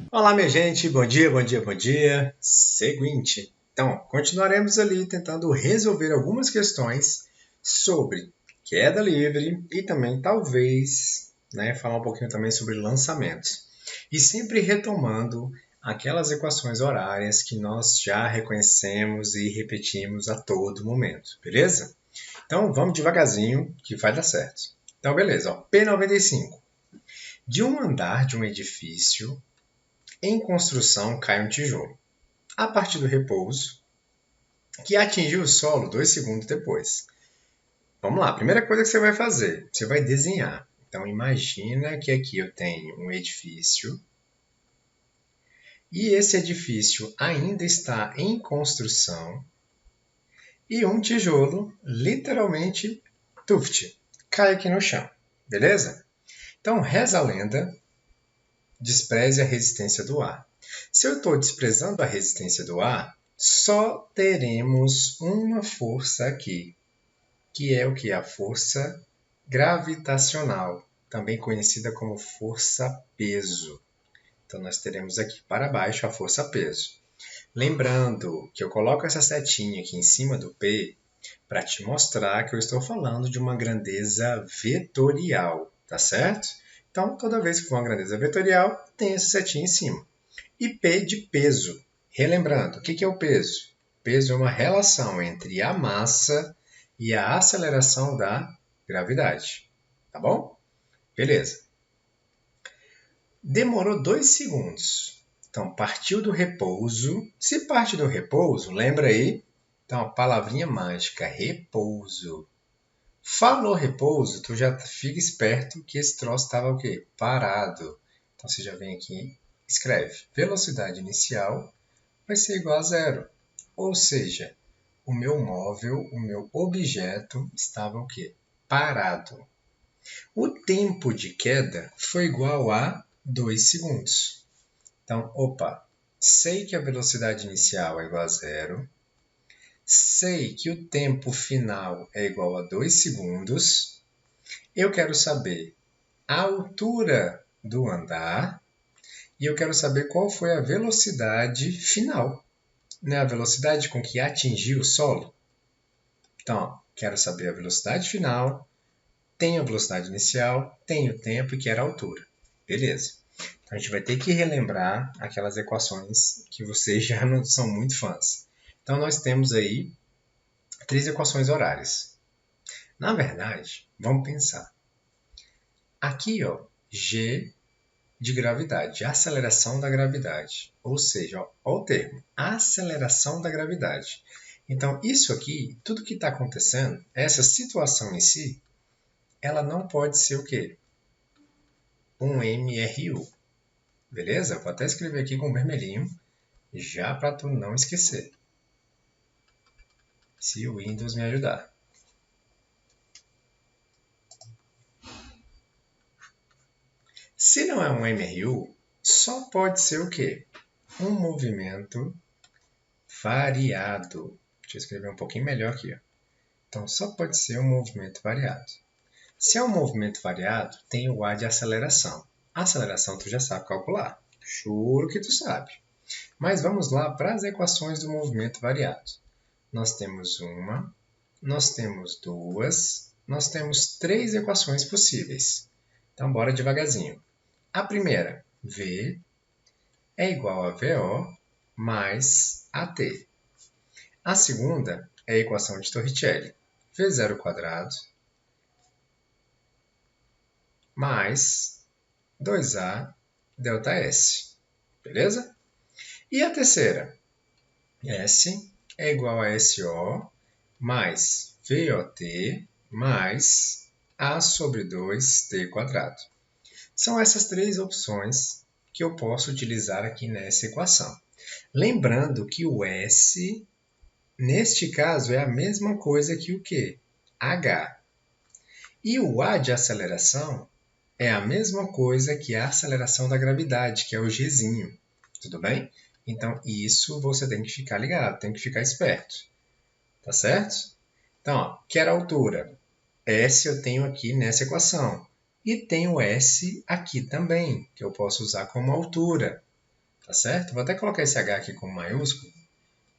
Olá, minha gente, bom dia, bom dia, bom dia. Seguinte, então, continuaremos ali tentando resolver algumas questões sobre queda livre e também, talvez, falar um pouquinho também sobre lançamentos. E sempre retomando aquelas equações horárias que nós já reconhecemos e repetimos a todo momento, beleza? Então, vamos devagarzinho que vai dar certo. Então, beleza, ó, P95. De um andar de um edifício em construção cai um tijolo, a partir do repouso, que atingiu o solo 2 segundos depois. Vamos lá, a primeira coisa que você vai fazer, você vai desenhar. Então, imagina que aqui eu tenho um edifício e esse edifício ainda está em construção e um tijolo, literalmente, tuft, cai aqui no chão, beleza? Então, reza a lenda, despreze a resistência do ar. Se eu estou desprezando a resistência do ar, só teremos uma força aqui, que é o que? A força gravitacional, também conhecida como força-peso. Então, nós teremos aqui para baixo a força-peso. Lembrando que eu coloco essa setinha aqui em cima do P para te mostrar que eu estou falando de uma grandeza vetorial, tá certo? Então, toda vez que for uma grandeza vetorial, tem essa setinha em cima. E P de peso. Relembrando, o que é o peso? Peso é uma relação entre a massa e a aceleração da gravidade. Tá bom? Beleza. Demorou 2 segundos. Então, partiu do repouso. Se parte do repouso, lembra aí? Então, a palavrinha mágica, repouso. Falou repouso, tu já fica esperto que esse troço estava o quê? Parado. Então, você já vem aqui, escreve. Velocidade inicial vai ser igual a zero. Ou seja, o meu móvel, o meu objeto estava o quê? Parado. O tempo de queda foi igual a 2 segundos. Então, sei que a velocidade inicial é igual a zero, sei que o tempo final é igual a 2 segundos, eu quero saber a altura do andar e eu quero saber qual foi a velocidade final, a velocidade com que atingiu o solo. Então, quero saber a velocidade final, tenho a velocidade inicial, tenho o tempo e quero a altura. Beleza. Então, a gente vai ter que relembrar aquelas equações que vocês já não são muito fãs. Então, nós temos aí 3 equações horárias. Na verdade, vamos pensar. Aqui, G de gravidade, aceleração da gravidade. Ou seja, o termo, aceleração da gravidade. Então, isso aqui, tudo que está acontecendo, essa situação em si, ela não pode ser o quê? Um MRU. Beleza? Vou até escrever aqui com vermelhinho, já para tu não esquecer. Se o Windows me ajudar. Se não é um MRU, só pode ser o quê? Um movimento variado. Deixa eu escrever um pouquinho melhor aqui. Então, só pode ser um movimento variado. Se é um movimento variado, tem o A de aceleração. A aceleração tu já sabe calcular. Juro que tu sabe. Mas vamos lá para as equações do movimento variado. Nós temos uma, nós temos duas, nós temos 3 equações possíveis. Então, bora devagarzinho. A primeira, V, é igual a VO mais AT. A segunda é a equação de Torricelli. V0² mais 2A ΔS. Beleza? E a terceira? S é igual a SO mais VOT mais A sobre 2T². São essas 3 opções que eu posso utilizar aqui nessa equação. Lembrando que o S, neste caso, é a mesma coisa que o quê? H. E o A de aceleração é a mesma coisa que a aceleração da gravidade, que é o Gzinho. Tudo bem? Então, isso você tem que ficar ligado, tem que ficar esperto. Tá certo? Então, quero a altura. S eu tenho aqui nessa equação. E tenho S aqui também, que eu posso usar como altura. tá certo? Vou até colocar esse H aqui como maiúsculo,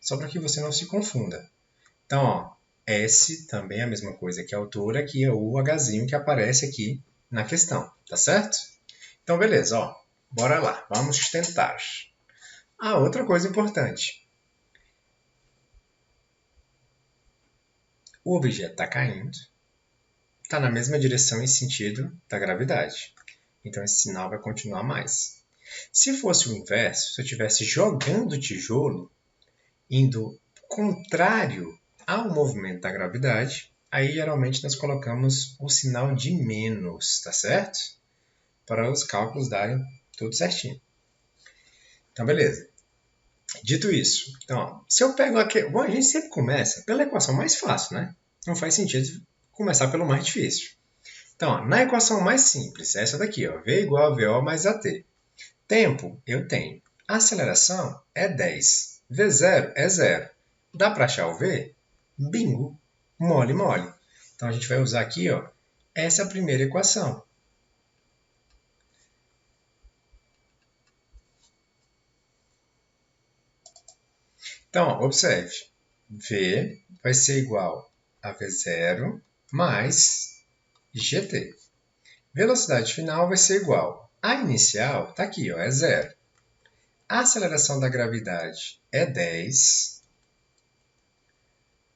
só para que você não se confunda. Então, ó, S também é a mesma coisa que a altura, que é o Hzinho que aparece aqui na questão, tá certo? Então, beleza, ó, bora lá, vamos tentar. Outra coisa importante. O objeto está caindo, está na mesma direção e sentido da gravidade. Então, esse sinal vai continuar mais. Se fosse o inverso, se eu estivesse jogando o tijolo, indo contrário ao movimento da gravidade, aí geralmente nós colocamos o sinal de menos, tá certo? Para os cálculos darem tudo certinho. Então, beleza. Dito isso, então, ó, se eu pego aqui... Bom, a gente sempre começa pela equação mais fácil, né? Não faz sentido começar pelo mais difícil. Então, ó, na equação mais simples, essa daqui, ó, V igual a VO mais AT. Tempo, eu tenho. Aceleração é 10. V0 é 0. Dá para achar o V? Bingo! Mole, mole. Então, a gente vai usar aqui, ó, essa primeira equação. Então, ó, observe. V vai ser igual a V0 mais GT. Velocidade final vai ser igual. A inicial está aqui, ó, é 0. A aceleração da gravidade é 10.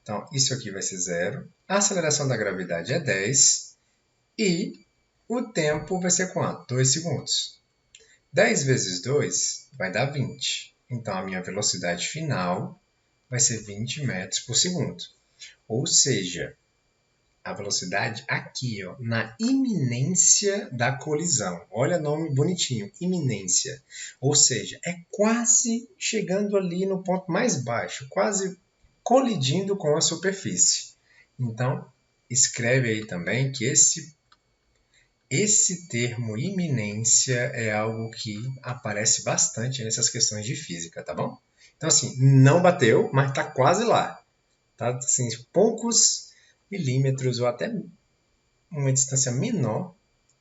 Então, isso aqui vai ser 0. A aceleração da gravidade é 10. E o tempo vai ser quanto? 2 segundos. 10 vezes 2 vai dar 20. Então, a minha velocidade final vai ser 20 metros por segundo. Ou seja, a velocidade aqui, ó, na iminência da colisão. Olha o nome bonitinho, iminência. Ou seja, é quase chegando ali no ponto mais baixo, quase colidindo com a superfície. Então, escreve aí também que esse termo iminência é algo que aparece bastante nessas questões de física, tá bom? Então, assim, não bateu, mas está quase lá. Tá? Assim, poucos milímetros ou até uma distância menor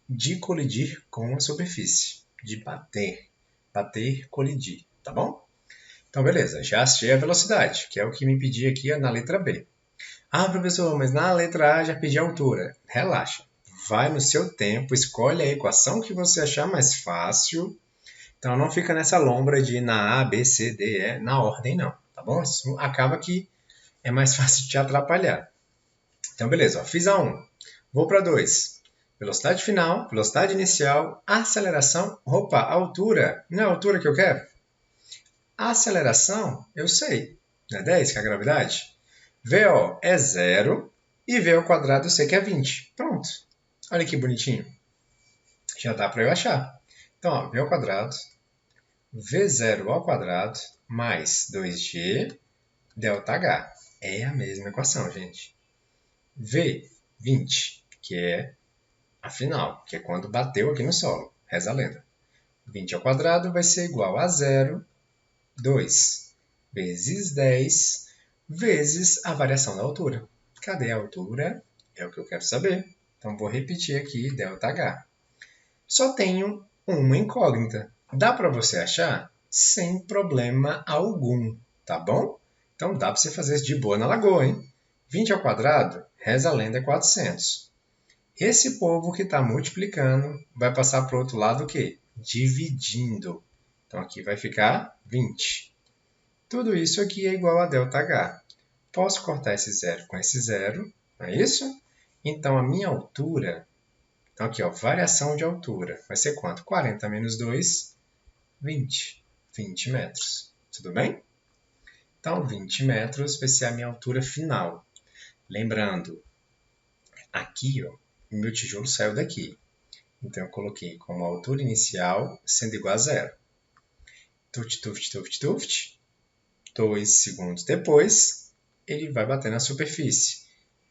de colidir com a superfície. De bater. Bater, colidir, tá bom? Então, beleza. Já achei a velocidade, que é o que me pedia aqui na letra B. Professor, mas na letra A já pedi a altura. Relaxa. Vai no seu tempo, escolhe a equação que você achar mais fácil. Então, não fica nessa lombra de na A, B, C, D, E, na ordem não, tá bom? Isso acaba que é mais fácil de te atrapalhar. Então, beleza, ó, fiz a 1. Vou para 2. Velocidade final, velocidade inicial, aceleração. Opa, altura. Não é a altura que eu quero? A aceleração, eu sei. Não é 10 que é a gravidade? VO é 0 e V ao quadrado eu sei que é 20. Pronto. Olha que bonitinho. Já dá para eu achar. Então, ó, V ao quadrado, V0 ao quadrado, mais 2G, ΔH. É a mesma equação, gente. V, 20, que é a final, que é quando bateu aqui no solo. Reza a lenda. 20 ao quadrado vai ser igual a 0, 2, vezes 10, vezes a variação da altura. Cadê a altura? É o que eu quero saber. Então, vou repetir aqui ΔH. Só tenho uma incógnita. Dá para você achar? Sem problema algum, tá bom? Então, dá para você fazer isso de boa na lagoa, hein? 20 ao quadrado, reza a lenda, é 400. Esse povo que está multiplicando vai passar para o outro lado o quê? Dividindo. Então, aqui vai ficar 20. Tudo isso aqui é igual a ΔH. Posso cortar esse zero com esse zero, não é isso? Então, a minha altura... Então, aqui, ó, variação de altura. Vai ser quanto? 40 menos 2, 20. 20 metros. Tudo bem? Então, 20 metros vai ser a minha altura final. Lembrando, aqui, ó, o meu tijolo saiu daqui. Então, eu coloquei como altura inicial sendo igual a 0. Tuft, tuft, tuft, tuft. 2 segundos depois, ele vai bater na superfície,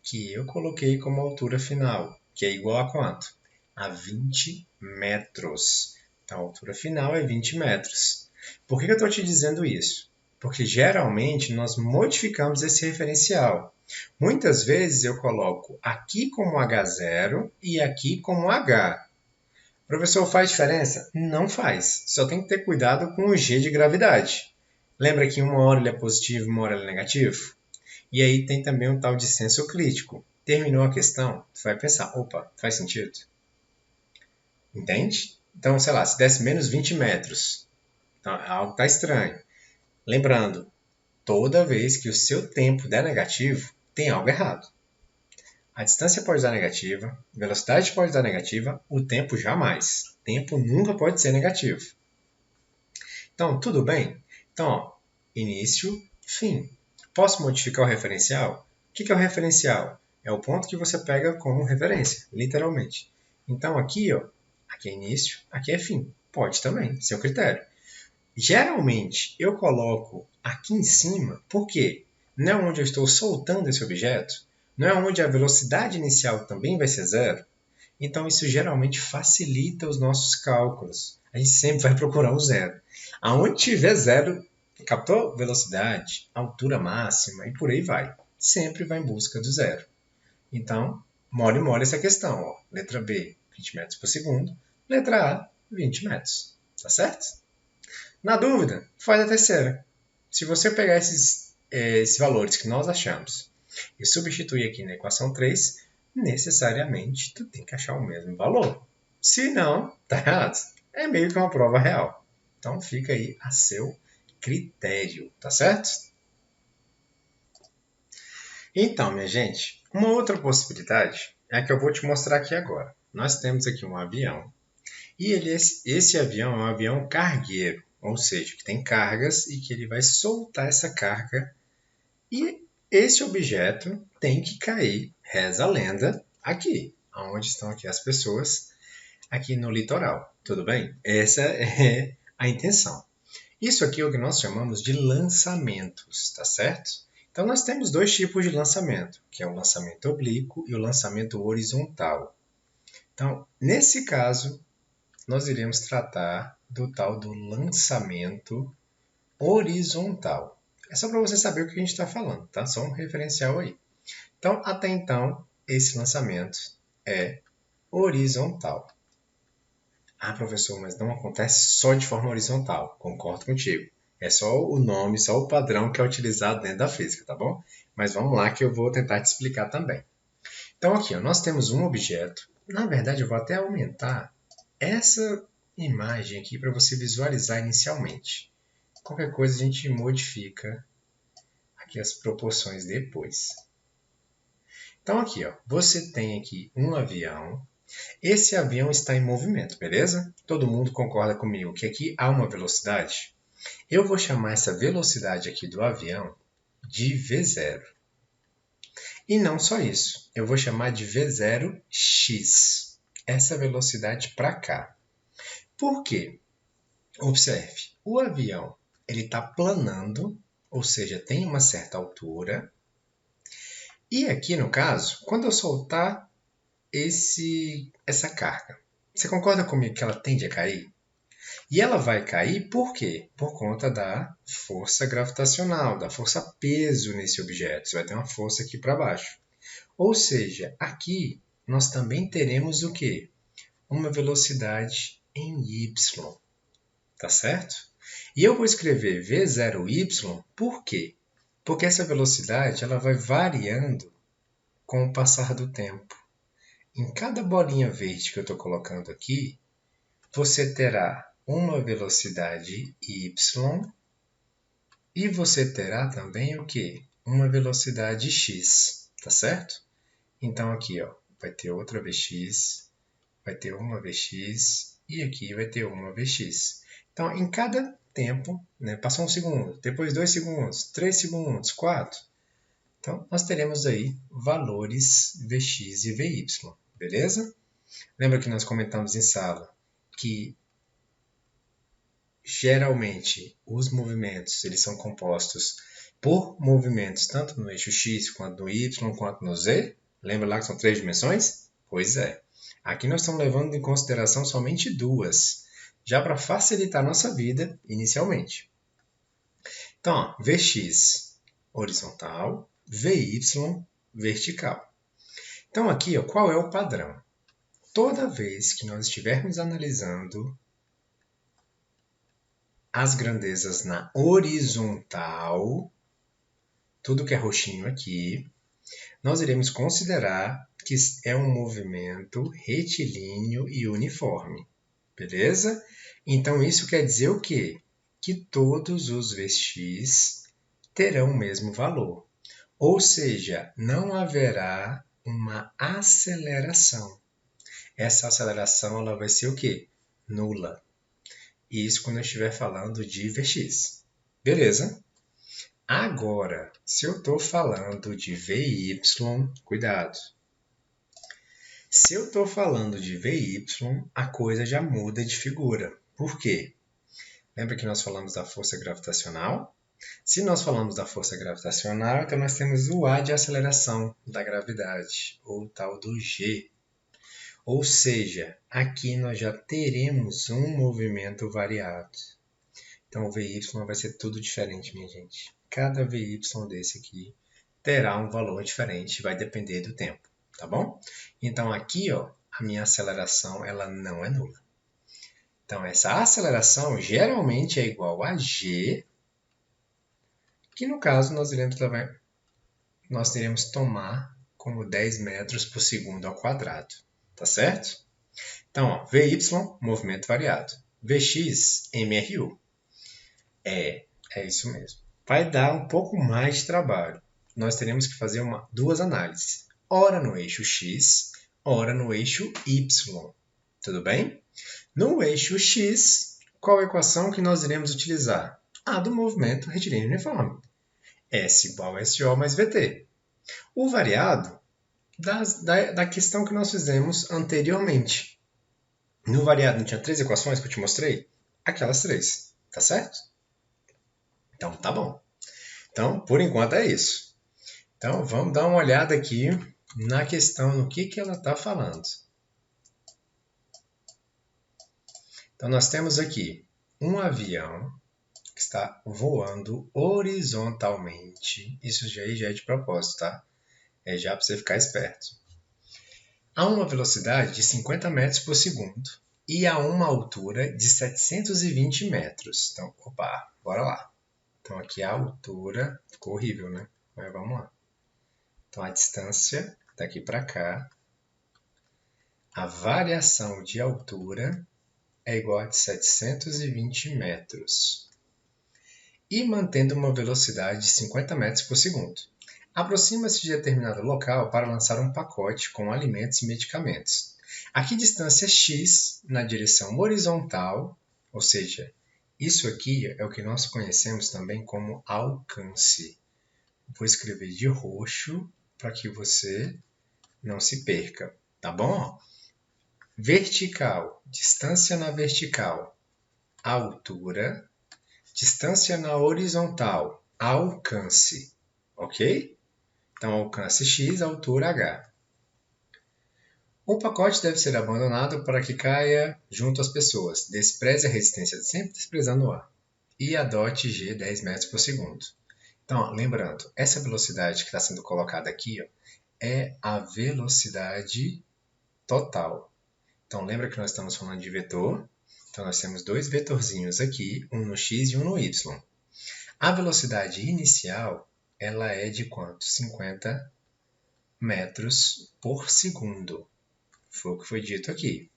que eu coloquei como altura final, que é igual a quanto? A 20 metros. Então, a altura final é 20 metros. Por que eu estou te dizendo isso? Porque, geralmente, nós modificamos esse referencial. Muitas vezes, eu coloco aqui como H0 e aqui como H. Professor, faz diferença? Não faz. Só tem que ter cuidado com o G de gravidade. Lembra que uma hora ele é positivo e uma hora ele é negativo? E aí tem também um tal de senso crítico. Terminou a questão, tu vai pensar, opa, faz sentido? Entende? Então, sei lá, se desse menos 20 metros, então, algo está estranho. Lembrando, toda vez que o seu tempo der negativo, tem algo errado. A distância pode dar negativa, a velocidade pode dar negativa, o tempo jamais. O tempo nunca pode ser negativo. Então, tudo bem? Então, ó, início, fim. Posso modificar o referencial? O que é o referencial? É o ponto que você pega como referência, literalmente. Então, aqui, ó, aqui é início, aqui é fim. Pode também, seu critério. Geralmente, eu coloco aqui em cima, por quê? Não é onde eu estou soltando esse objeto, não é onde a velocidade inicial também vai ser zero. Então, isso geralmente facilita os nossos cálculos. A gente sempre vai procurar um zero. Aonde tiver zero, captou velocidade, altura máxima e por aí vai. Sempre vai em busca do zero. Então, mole essa questão. Ó. Letra B, 20 metros por segundo. Letra A, 20 metros. Tá certo? Na dúvida, faz a terceira. Se você pegar esses valores que nós achamos e substituir aqui na equação 3, necessariamente tu tem que achar o mesmo valor. Se não, tá errado. É meio que uma prova real. Então fica aí a seu critério, tá certo? Então, minha gente, uma outra possibilidade é a que eu vou te mostrar aqui agora. Nós temos aqui um avião e esse avião é um avião cargueiro, ou seja, que tem cargas e que ele vai soltar essa carga e esse objeto tem que cair, reza a lenda, aqui, onde estão aqui as pessoas, aqui no litoral, tudo bem? Essa é a intenção. Isso aqui é o que nós chamamos de lançamentos, tá certo? Então nós temos dois tipos de lançamento, que é o lançamento oblíquo e o lançamento horizontal. Então, nesse caso, nós iremos tratar do tal do lançamento horizontal. É só para você saber o que a gente está falando, tá? Só um referencial aí. Então, até então, esse lançamento é horizontal. Ah, professor, mas não acontece só de forma horizontal. Concordo contigo. É só o nome, só o padrão que é utilizado dentro da física, tá bom? Mas vamos lá que eu vou tentar te explicar também. Então, aqui, ó, nós temos um objeto. Na verdade, eu vou até aumentar essa imagem aqui para você visualizar inicialmente. Qualquer coisa a gente modifica aqui as proporções depois. Então aqui, ó, você tem aqui um avião. Esse avião está em movimento, beleza? Todo mundo concorda comigo que aqui há uma velocidade? Eu vou chamar essa velocidade aqui do avião de V0. E não só isso, eu vou chamar de V0x, essa velocidade para cá. Por quê? Observe, o avião ele está planando, ou seja, tem uma certa altura. E aqui no caso, quando eu soltar essa carga, você concorda comigo que ela tende a cair? E ela vai cair por quê? Por conta da força gravitacional, da força peso nesse objeto. Você vai ter uma força aqui para baixo. Ou seja, aqui nós também teremos o quê? Uma velocidade em y. Tá certo? E eu vou escrever V0y por quê? Porque essa velocidade ela vai variando com o passar do tempo. Em cada bolinha verde que eu estou colocando aqui, você terá uma velocidade y e você terá também o quê? Uma velocidade x, tá certo? Então aqui ó, vai ter outra vx, vai ter uma vx e aqui vai ter uma vx. Então em cada tempo, né, passou 1 segundo, depois 2 segundos, 3 segundos, 4. Então nós teremos aí valores vx e vy, beleza? Lembra que nós comentamos em sala que geralmente os movimentos eles são compostos por movimentos tanto no eixo x, quanto no y, quanto no z? Lembra lá que são 3 dimensões? Pois é. Aqui nós estamos levando em consideração somente 2, já para facilitar a nossa vida inicialmente. Então, ó, Vx horizontal, Vy vertical. Então aqui, ó, qual é o padrão? toda vez que nós estivermos analisando as grandezas na horizontal, tudo que é roxinho aqui, nós iremos considerar que é um movimento retilíneo e uniforme. Beleza? Então, isso quer dizer o quê? Que todos os Vx terão o mesmo valor. Ou seja, não haverá uma aceleração. Essa aceleração ela vai ser o quê? Nula. Isso quando eu estiver falando de Vx. Beleza? Agora, se eu estou falando de Vy, cuidado. Se eu estou falando de Vy, a coisa já muda de figura. Por quê? Lembra que nós falamos da força gravitacional? Se nós falamos da força gravitacional, então nós temos o A de aceleração da gravidade, ou tal do G. Ou seja, aqui nós já teremos um movimento variado. Então o Vy vai ser tudo diferente, minha gente. Cada Vy desse aqui terá um valor diferente, vai depender do tempo, tá bom? Então aqui, ó, a minha aceleração ela não é nula. Então essa aceleração geralmente é igual a G, que no caso nós teremos tomar como 10 metros por segundo ao quadrado, tá certo? Então, ó, Vy, movimento variado. Vx, MRU. É isso mesmo. Vai dar um pouco mais de trabalho. Nós teremos que fazer duas análises. Ora no eixo X, ora no eixo Y. Tudo bem? No eixo X, qual a equação que nós iremos utilizar? A do movimento retilíneo uniforme. S igual a SO mais VT. O variado da questão que nós fizemos anteriormente. No variado não tinha 3 equações que eu te mostrei? Aquelas 3, tá certo? Então, tá bom. Então, por enquanto é isso. Então, vamos dar uma olhada aqui na questão, no que ela está falando. Então, nós temos aqui um avião que está voando horizontalmente. Isso já é de propósito, tá? É já para você ficar esperto. A uma velocidade de 50 metros por segundo e a uma altura de 720 metros. Então, opa, bora lá. Então, aqui a altura, ficou horrível, né? Mas vamos lá. Então, a distância daqui para cá, a variação de altura é igual a de 720 metros. E mantendo uma velocidade de 50 metros por segundo. Aproxima-se de determinado local para lançar um pacote com alimentos e medicamentos. A que distância x na direção horizontal, ou seja, isso aqui é o que nós conhecemos também como alcance. Vou escrever de roxo para que você não se perca, tá bom? Vertical, distância na vertical, altura, distância na horizontal, alcance, ok? Então, alcance x, altura h. O pacote deve ser abandonado para que caia junto às pessoas. Despreze a resistência, sempre desprezando o ar. E adote g 10 metros por segundo. Então, lembrando, essa velocidade que está sendo colocada aqui, ó, é a velocidade total. Então, lembra que nós estamos falando de vetor? Então, nós temos dois vetorzinhos aqui, um no x e um no y. A velocidade inicial, ela é de quanto? 50 metros por segundo. Foi o que foi dito aqui.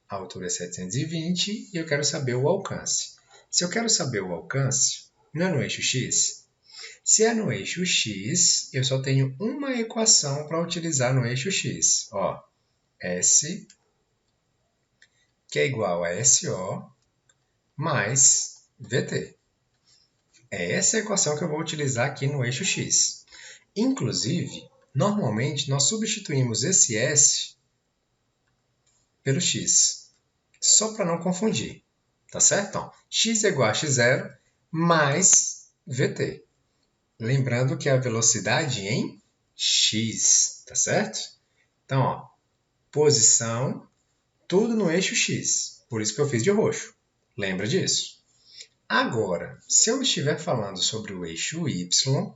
A altura é 720 e eu quero saber o alcance. Se eu quero saber o alcance, não é no eixo x? Se é no eixo x, eu só tenho uma equação para utilizar no eixo x. Ó, S, que é igual a SO, mais VT. É essa a equação que eu vou utilizar aqui no eixo x. Inclusive, normalmente nós substituímos esse S pelo x, só para não confundir, tá certo? Então, x é igual a x0 mais VT. Lembrando que é a velocidade em x, tá certo? Então, ó, posição, tudo no eixo x. Por isso que eu fiz de roxo. Lembra disso? Agora, se eu estiver falando sobre o eixo y,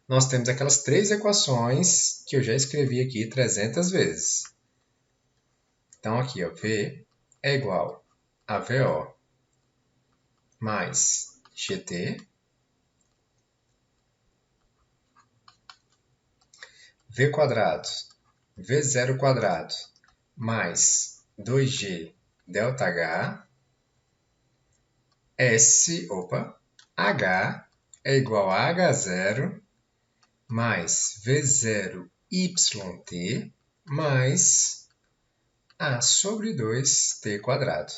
nós temos aquelas 3 equações que eu já escrevi aqui 300 vezes. Então, aqui, ó, V é igual a VO mais GT, V quadrado, V0 quadrado, mais 2G delta H, H é igual a H0 mais V0 YT mais A sobre 2T quadrado.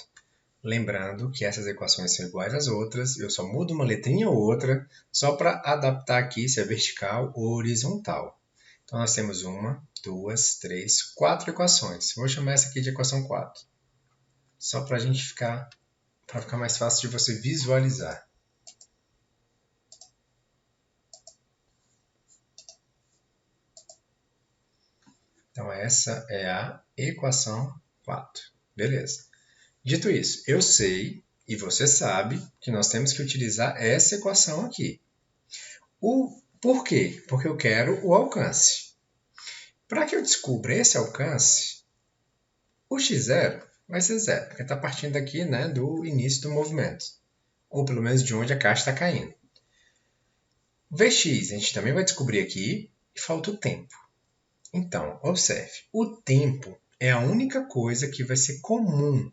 Lembrando que essas equações são iguais às outras, eu só mudo uma letrinha ou outra, só para adaptar aqui se é vertical ou horizontal. Então, nós temos 1, 2, 3, 4 equações. Vou chamar essa aqui de equação 4. Só para ficar mais fácil de você visualizar. Então, essa é a equação 4. Beleza. Dito isso, eu sei e você sabe que nós temos que utilizar essa equação aqui. Por quê? Porque eu quero o alcance. Para que eu descubra esse alcance, o x0 vai ser 0, porque está partindo aqui, né, do início do movimento, ou pelo menos de onde a caixa está caindo. O Vx a gente também vai descobrir aqui e falta o tempo. Então, observe, o tempo é a única coisa que vai ser comum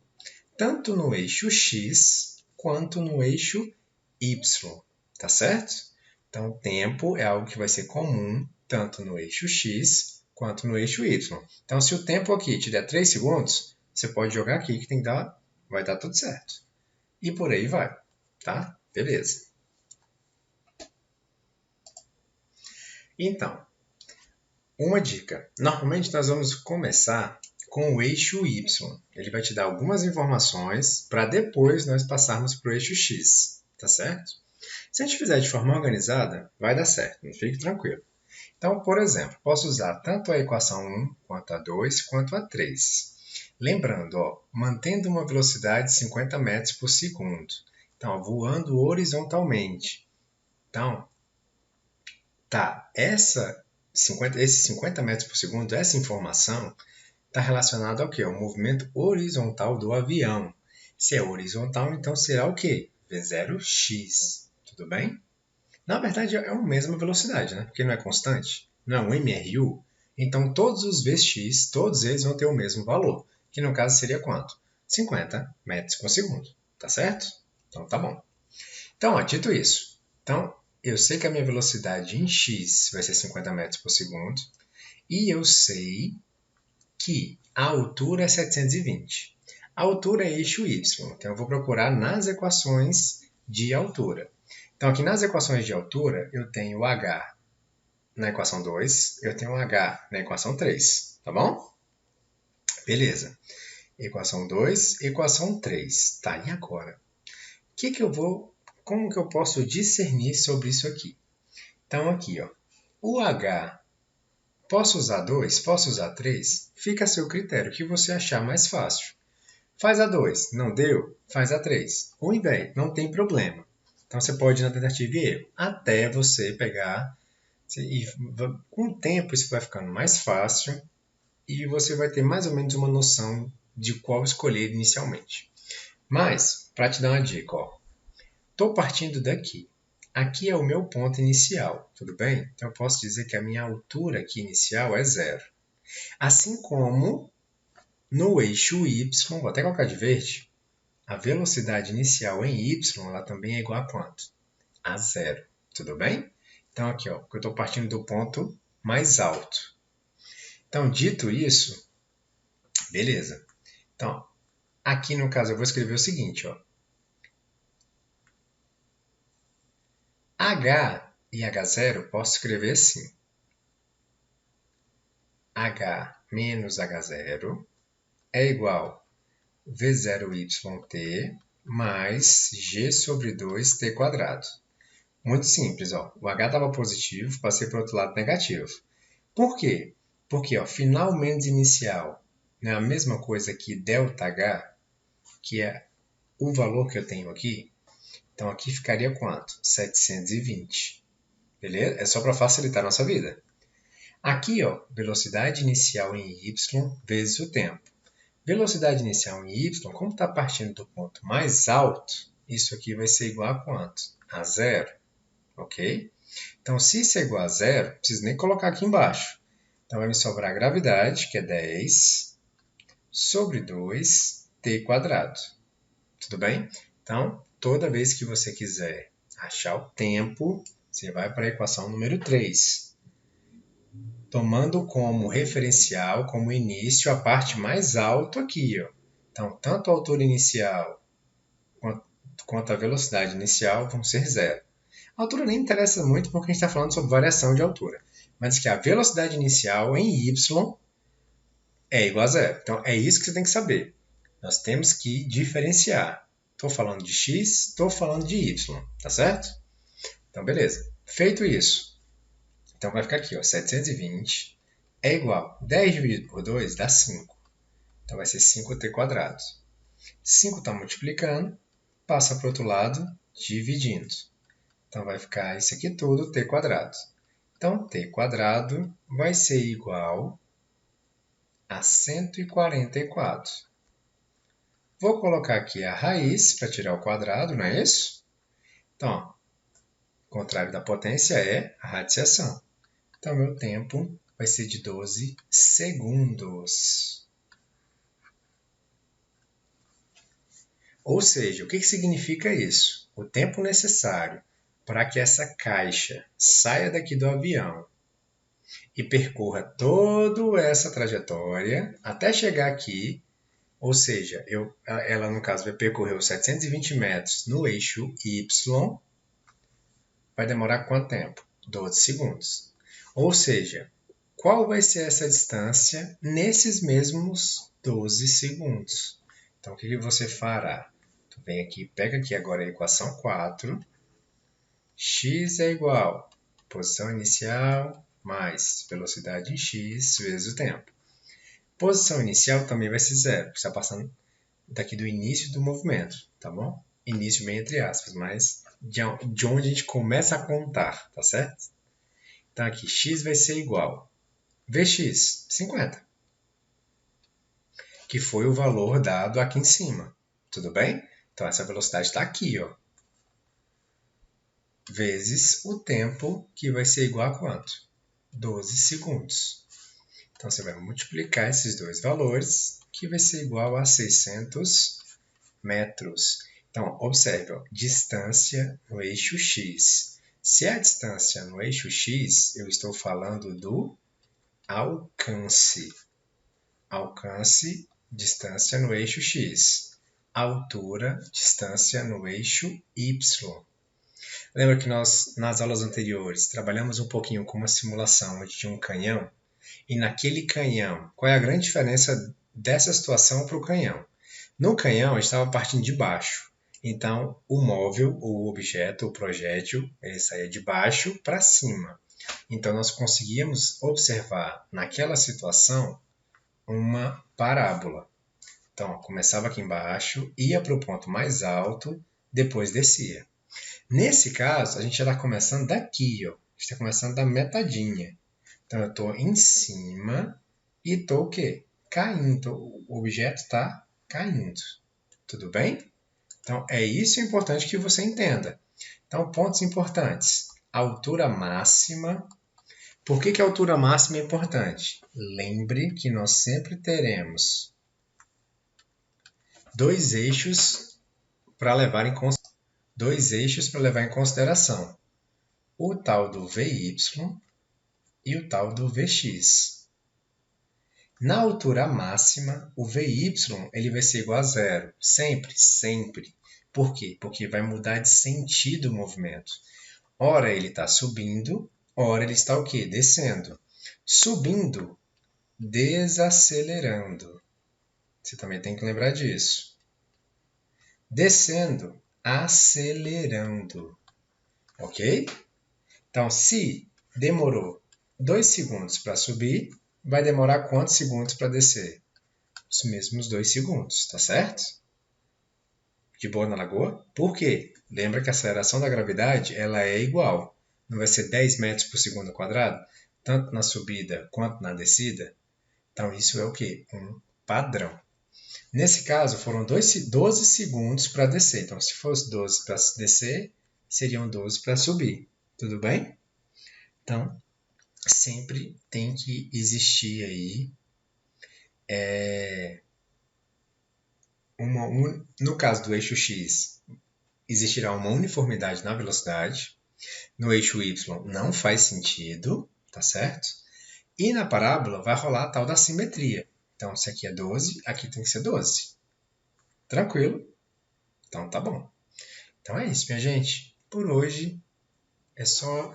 tanto no eixo x quanto no eixo y, tá certo? Então, o tempo é algo que vai ser comum tanto no eixo x quanto no eixo y. Então, se o tempo aqui te der 3 segundos, você pode jogar aqui que vai dar tudo certo. E por aí vai, tá? Beleza. Então, uma dica. Normalmente nós vamos começar com o eixo y. Ele vai te dar algumas informações para depois nós passarmos para o eixo x, tá certo? Se a gente fizer de forma organizada, vai dar certo, fique tranquilo. Então, por exemplo, posso usar tanto a equação 1, quanto a 2, quanto a 3. Lembrando, ó, mantendo uma velocidade de 50 metros por segundo. Então, voando horizontalmente. Então, tá, esses 50 metros por segundo, essa informação, está relacionada ao quê? Ao movimento horizontal do avião. Se é horizontal, então será o quê? V0x. Tudo bem? Na verdade, é a mesma velocidade, né? Porque não é constante, não é um MRU. Então, todos os Vx, todos eles vão ter o mesmo valor, que no caso seria quanto? 50 metros por segundo. Tá certo? Então, tá bom. Então, ó, dito isso, então, eu sei que a minha velocidade em x vai ser 50 metros por segundo e eu sei que a altura é 720. A altura é eixo y, então eu vou procurar nas equações de altura. Então, aqui nas equações de altura, eu tenho h na equação 2, eu tenho h na equação 3, tá bom? Beleza. Equação 2, equação 3. Tá, e agora? Como que eu posso discernir sobre isso aqui? Então, aqui, ó, o h, posso usar 2? Posso usar 3? Fica a seu critério, o que você achar mais fácil. Faz a 2, não deu? Faz a 3. Ou em vez, não tem problema. Então, você pode ir na tentativa e erro, até você pegar. E com o tempo, isso vai ficando mais fácil e você vai ter mais ou menos uma noção de qual escolher inicialmente. Mas, para te dar uma dica, estou partindo daqui. Aqui é o meu ponto inicial, tudo bem? Então, eu posso dizer que a minha altura aqui inicial é 0. Assim como no eixo y, vou até colocar de verde, a velocidade inicial em y ela também é igual a quanto? A 0, tudo bem? Então, aqui, ó, eu estou partindo do ponto mais alto. Então, dito isso, beleza. Então, aqui no caso eu vou escrever o seguinte, ó. H e H0 posso escrever assim. H menos H0 é igual a V0YT mais G sobre 2T quadrado. Muito simples, ó. O H estava positivo, passei para o outro lado negativo. Por quê? Porque, ó, final menos inicial não é a mesma coisa que ΔH, que é o valor que eu tenho aqui. Então, aqui ficaria quanto? 720. Beleza? É só para facilitar a nossa vida. Aqui, ó, velocidade inicial em y vezes o tempo. Velocidade inicial em y, como está partindo do ponto mais alto, isso aqui vai ser igual a quanto? A zero, ok? Então, se isso é igual a zero, não preciso nem colocar aqui embaixo. Então, vai me sobrar a gravidade, que é 10 sobre 2t². Tudo bem? Então, toda vez que você quiser achar o tempo, você vai para a equação número 3. Tomando como referencial, como início, a parte mais alta aqui. Ó. Então, tanto a altura inicial quanto a velocidade inicial vão ser zero. A altura nem interessa muito porque a gente está falando sobre variação de altura. Mas que a velocidade inicial em y é igual a zero. Então, é isso que você tem que saber. Nós temos que diferenciar. Estou falando de x, estou falando de y. Tá certo? Então, beleza. Feito isso. Então, vai ficar aqui, ó, 720 é igual a 10 dividido por 2 dá 5. Então, vai ser 5t². 5 está multiplicando, passa para o outro lado, dividindo. Então, vai ficar isso aqui tudo, t². Então, t² vai ser igual a 144. Vou colocar aqui a raiz para tirar o quadrado, não é isso? Então, ó, o contrário da potência é a radiciação. Então, meu tempo vai ser de 12 segundos. Ou seja, o que significa isso? O tempo necessário para que essa caixa saia daqui do avião e percorra toda essa trajetória até chegar aqui, ou seja, ela no caso vai percorrer os 720 metros no eixo Y, vai demorar quanto tempo? 12 segundos. Ou seja, qual vai ser essa distância nesses mesmos 12 segundos? Então, o que você fará? Tu vem aqui, pega aqui agora a equação 4. X é igual a posição inicial mais velocidade em x vezes o tempo. Posição inicial também vai ser zero, porque está passando daqui do início do movimento, tá bom? Início bem entre aspas, mas de onde a gente começa a contar, tá certo? Então aqui, x vai ser igual a Vx, 50, que foi o valor dado aqui em cima, tudo bem? Então essa velocidade está aqui, ó, vezes o tempo, que vai ser igual a quanto? 12 segundos. Então, você vai multiplicar esses dois valores, que vai ser igual a 600 metros. Então, observe, ó, distância no eixo x. Se é a distância no eixo x, eu estou falando do alcance. Alcance, distância no eixo x. Altura, distância no eixo y. Lembra que nós, nas aulas anteriores, trabalhamos um pouquinho com uma simulação onde tinha um canhão? E naquele canhão, qual é a grande diferença dessa situação para o canhão? No canhão, a gente estava partindo de baixo. Então, o móvel, o objeto, o projétil, ele saía de baixo para cima. Então, nós conseguíamos observar naquela situação uma parábola. Então, começava aqui embaixo, ia para o ponto mais alto, depois descia. Nesse caso, a gente já está começando daqui, ó. A gente está começando da metadinha. Então, eu estou em cima e estou o quê? Caindo. O objeto está caindo. Tudo bem? Então, é isso importante que você entenda. Então, pontos importantes. Altura máxima. Por que a altura máxima é importante? Lembre que nós sempre teremos dois eixos para levar em consideração. O tal do VY e o tal do Vx. Na altura máxima, o Vy ele vai ser igual a zero. Sempre, sempre. Por quê? Porque vai mudar de sentido o movimento. Ora ele está subindo, ora ele está o quê? Descendo. Subindo, desacelerando. Você também tem que lembrar disso. Descendo, acelerando. Ok? Então, se demorou 2 segundos para subir, vai demorar quantos segundos para descer? Os mesmos 2 segundos, tá certo? De boa na lagoa? Por quê? Lembra que a aceleração da gravidade ela é igual. Não vai ser 10 metros por segundo ao quadrado? Tanto na subida quanto na descida? Então, isso é o quê? Um padrão. Nesse caso, foram 12 segundos para descer. Então, se fosse 12 para descer, seriam 12 para subir. Tudo bem? Então, sempre tem que existir aí no caso do eixo X, existirá uma uniformidade na velocidade. No eixo Y não faz sentido, tá certo? E na parábola vai rolar a tal da simetria. Então, se aqui é 12, aqui tem que ser 12. Tranquilo? Então tá bom. Então é isso, minha gente. Por hoje é só,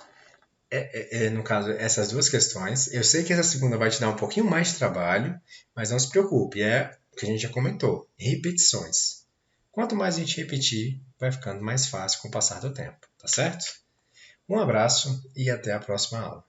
no caso, essas duas questões. Eu sei que essa segunda vai te dar um pouquinho mais de trabalho, mas não se preocupe, é o que a gente já comentou, repetições. Quanto mais a gente repetir, vai ficando mais fácil com o passar do tempo, tá certo? Um abraço e até a próxima aula.